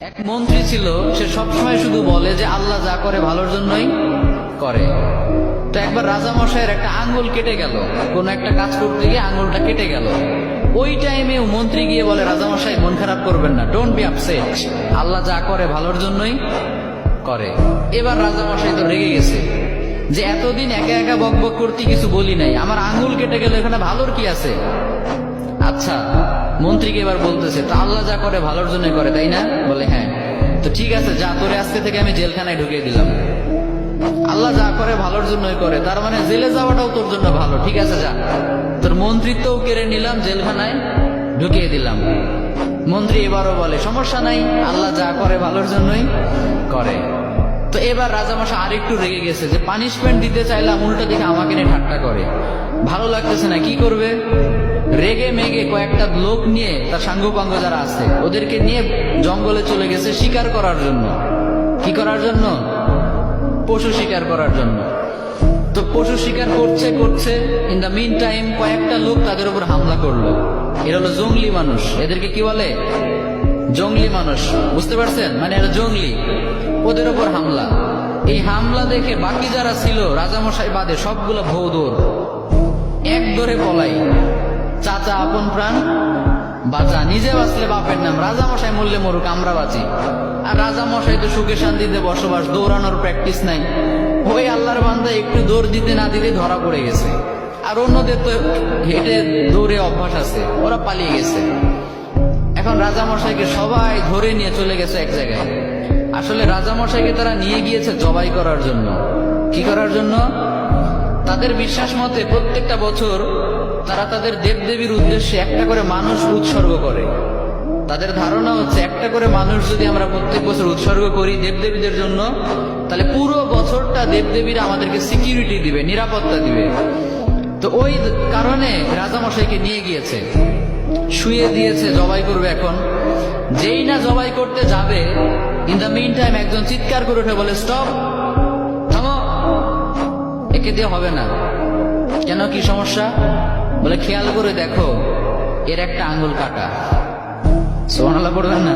এক মন্ত্রী ছিল, সে সবসময় শুধু বলে যে আল্লাহ যা করে ভালোর জন্যই করে। তো একবার রাজামশাইয়ের একটা আঙ্গুল কেটে গেল, কোন একটা কাজ করতে গিয়ে আঙ্গুলটা কেটে গেল। ওই টাইমে মন্ত্রী গিয়ে বলে, রাজামশাই মন খারাপ করবেন না, ডোন্ট বি আপসেট, আল্লাহ যা করে ভালোর জন্যই করে। এবার রাজামশাই তো রেগে গেছে যে এতদিন একা একা বকবক করতে কিছু বলি নাই, আমার আঙ্গুল কেটে গেল, এখানে ভালোর কি আছে? আচ্ছা, মন্ত্রীকে এবার বলতেছে, তো আল্লাহ যা করে ভালোর জন্য করে, তাই না? বলে হ্যাঁ। তো ঠিক আছে, যা, তোরে আজকে থেকে আমি জেলখানায় ঢুকিয়ে দিলাম। আল্লাহ যা করে ভালোর জন্যই করে, তার মানে জেলে যাওয়াটাও তোর জন্য ভালো। ঠিক আছে, যা, তোর মন্ত্রিত্বও কেড়ে নিলাম, জেলখানায় ঢুকিয়ে দিলাম। মন্ত্রী এবারও বলে, সমস্যা নাই, আল্লাহ যা করে ভালোর জন্যই করে। তো এবার রাজামশাই আরেকটু রেগে গেছে যে পানিশমেন্ট দিতে চাইলাম, উল্টো দিকে আমাকে নিয়ে ঠাট্টা করে, ভালো লাগতেছে না, কি করবে? রেগে মেগে কয়েকটা লোক নিয়ে, তার সাঙ্গপাঙ্গ যারা আছে ওদেরকে নিয়ে জঙ্গলে চলে গেছে শিকার করার জন্য। কি করার জন্য? পশু শিকার করার জন্য। তো পশু শিকার করছে করছে, ইন দ্য মিন টাইম কয়েকটা লোক তাদের উপর হামলা করলো। এরা হলো জঙ্গলি মানুষ, এদেরকে কি বলে? জঙ্গলি মানুষ, বুঝতে পারছেন? মানে এরা জঙ্গলি, ওদের উপর হামলা। এই হামলা দেখে বাকি যারা ছিল রাজামশাই বাদে সবগুলো ভৌ দৌড়, এক দৌড়ে পলাই। চাচা আপন প্রাণ বাঁচা, নিজে বাঁচলে বাপের নাম, রাজামশাই মরলে মরুক, আমরা বাঁচি। আর রাজামশাই তো সুখে শান্তিতে বসবাস, দৌড়ানোর প্র্যাকটিস নাই। ওই আল্লাহর বান্দা একটু দৌড় দিতে না দিতে ধরা পড়ে গেছে। আর অন্যদের তো হেঁটে দৌড়ে অভ্যাস আছে, ওরা পালিয়ে গেছে। এখন রাজামশাইকে সবাই ধরে নিয়ে চলে গেছে এক জায়গায়। আসলে রাজামশাইকে তারা নিয়ে গিয়েছে জবাই করার জন্য। কি করার জন্য? তাদের বিশ্বাস মতে প্রত্যেকটা বছর তারা তাদের দেবদেবীর উদ্দেশ্যে একটা করে মানুষ উৎসর্গ করে। তাদের ধারণা হচ্ছে একটা করে মানুষ যদি আমরা প্রত্যেক বছর উৎসর্গ করি দেবদেবীদের জন্য, তাহলে পুরো বছরটা দেবদেবীরা আমাদেরকে সিকিউরিটি দিবে, নিরাপত্তা দিবে। তো ওই কারণে রাজামশাইকে নিয়ে গিয়েছে, শুয়ে দিয়েছে, জবাই করবে। এখন যেই না জবাই করতে যাবে, ইন দ্য মিন টাইম একজন চিৎকার করে উঠে বলে, স্টপ, থামো, একে দিয়ে হবে না। কেন, কি সমস্যা? বলে, খেয়াল করে দেখো, এর একটা আঙ্গুল কাটা। সুবহানাল্লাহ পড়বেন না?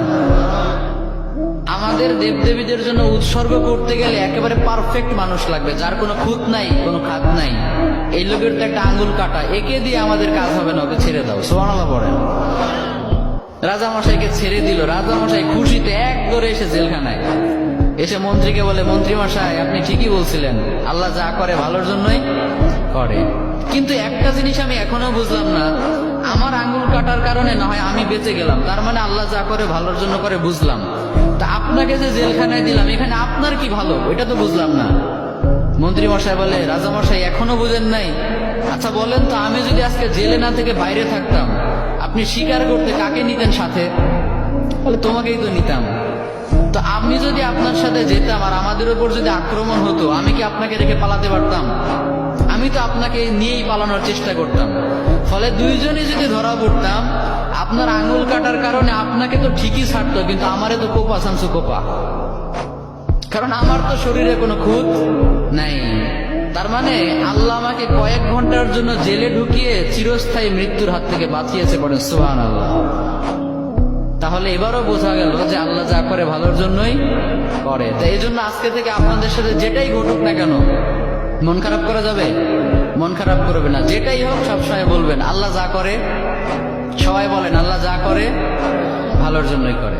আমাদের দেবদেবীদের জন্য উৎসর্গ করতে গেলে একেবারে পারফেক্ট মানুষ লাগবে, যার কোনো খুঁত নাই, কোনো খাত নাই। এই লোকের তো একটা আঙ্গুল কাটা, একে দিয়ে আমাদের কাজ হবে না, ওকে ছেড়ে দাও। সুবহানাল্লাহ পড়েন। রাজামশাইকে ছেড়ে দিল। রাজামশাই খুশিতে এক দৌড়ে এসে জেলখানায় এসে মন্ত্রীকে বলে, মন্ত্রী মশাই, আপনি ঠিকই বলছিলেন, আল্লাহ যা করে ভালোর জন্যই করে। কিন্তু একটা জিনিস আমি এখনো বুঝলাম না, আমার আঙ্গুল কাটার কারণে না হয় আমি বেঁচে গেলাম, তার মানে আল্লাহ যা করে ভালোর জন্য করে, বুঝলাম। তা আপনাকে যে জেলখানায় দিলাম, এখানে আপনার কি ভালো, এটা তো বুঝলাম না। মন্ত্রী মশাই বলে, রাজা মশাই এখনো বুঝেন নাই? আচ্ছা বলেন তো, আমি যদি আজকে জেলে না থেকে বাইরে থাকতাম, আপনি শিকার করতে কাকে নিতেন সাথে? বলে, তোমাকেই তো নিতাম। তো আমি যদি আপনার সাথে যেতাম আর আমাদের উপর যদি আক্রমণ হতো, আমি কি আপনাকে রেখে পালাতে পারতাম? আমি তো আপনাকে নিয়েই পালানোর চেষ্টা করতাম। ফলে দুইজনে যদি ধরা পড়তাম, আপনার আঙ্গুল কাটার কারণে আপনাকে তো ঠিকই ছাড়তো, কিন্তু আমারে তো কোপা সামসু কোপা, কারণ আমার তো শরীরে কোনো খুঁত নাই। তার মানে আল্লাহ আমাকে কয়েক ঘন্টার জন্য জেলে ঢুকিয়ে চিরস্থায়ী মৃত্যুর হাত থেকে বাঁচিয়েছে। পড়েন সুবহানাল্লাহ। তাহলে এবারও বোঝা গেল যে আল্লাহ যা করে ভালোর জন্যই করে। তাই এই জন্য আজকে থেকে আপনাদের সাথে যেটাই ঘটুক না কেন, মন খারাপ করা যাবে? মন খারাপ করবে না। যেটাই হোক সবসময় বলবেন আল্লাহ যা করে, সবাই বলেন আল্লাহ যা করে ভালোর জন্যই করে।